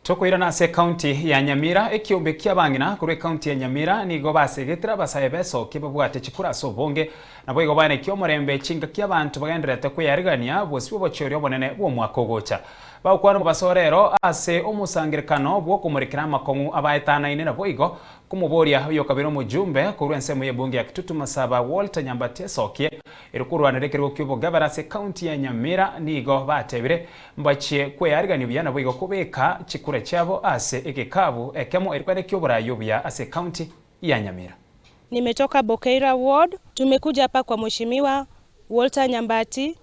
Tukwirana ase county ya Nyamira ekiombe kia bang'ina kuri county ya Nyamira nigo basegetera basaye besoke babwate chikura ase obonge nabo igo bane kiomorembe chinga kia bantu bagenderete kwiyarigania bwesi bochorio bonene bwo mwaka ogocha bakwana basorero ase omusangirikano bwo kumurikira amakong'u abaetanaine nabo igo kumuboria uyo kabiro mujumbe kuri ensemo y'ebunge ya Kitutu Masaba Walter Nyambati esokie erukurwanerekerwo ky'obugabara ase county ya Nyamira nigo batebire mbachie kwiyarigania bya nabo igo kubeka chikura chabo ase egekabu ekemo erikwene ky'oburayo bya ase county ya Nyamira. Nimetoka Bokeira Ward, tumekuja hapa kwa Mheshimiwa Walter Nyambati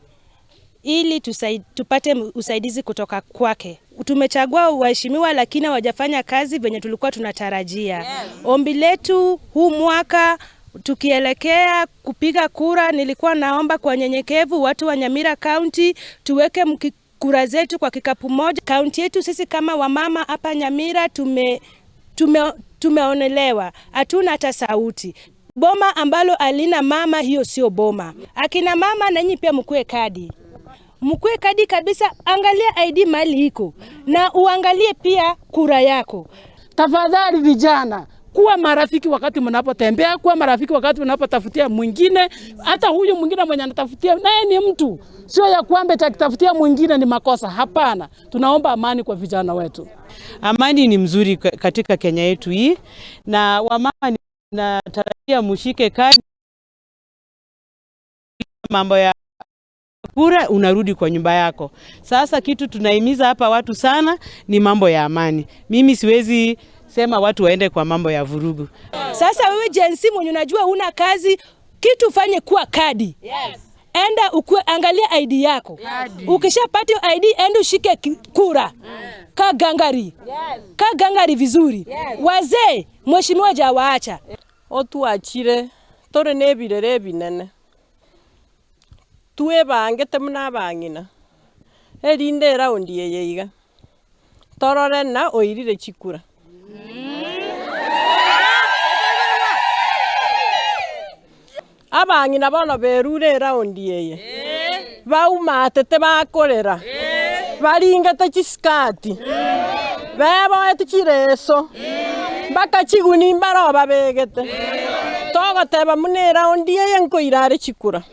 ili tupate usaidizi kutoka kwake. Tumechagua waheshimiwa lakini hawajafanya kazi venye tulikuwa tunatarajia. Yes. Ombi letu huu mwaka tukielekea kupiga kura, nilikuwa naomba kwa nyenyekevu watu wa Nyamira County tuweke kura zetu kwa kikapu moja. County yetu sisi kama wamama hapa Nyamira tumeonelewa, hatuna hata sauti. Boma ambalo alina mama, hiyo sio boma. Akina mama na nyinyi pia mkue kadi. Mkue kadi kabisa, angalia ID mali iko na uangalie pia kura yako. Tafadhali vijana, kuwa marafiki wakati mnapotembea, kuwa marafiki wakati mnapotafutia mwingine. Hata huyu mwingine mwenye anatafutia naye ni mtu, sio ya kwamba takitafutia mwingine ni makosa. Hapana, tunaomba amani kwa vijana wetu. Amani ni mzuri katika Kenya yetu hii, na wamama natarajia mshike kadi, mambo ya kura unarudi kwa nyumba yako. Sasa kitu tunahimiza hapa watu sana ni mambo ya amani. Mimi siwezi sema watu waende kwa mambo ya vurugu. Sasa wewe jensi mwenye unajua una kazi, kitu fanye kuwa kadi. Yes. Enda angalia ID yako. Ukishapata ID enda ushike kura. Ka gangari. Yes. Ka gangari vizuri. Yes. Wazee mheshimiwa jawaacha. Otuachire tore nebirere binene. Tuwe bangete muna bang'ina. Erinde raundi yeiga. Torore na oirire chikura. Abang'ina bono berure raundi yeye. Baumatete bakorera. Baringete chiskati. Beboete chireso. Bakachiguni mbaro babegete. Togoteba mune raundi yeye nkoirare chikura.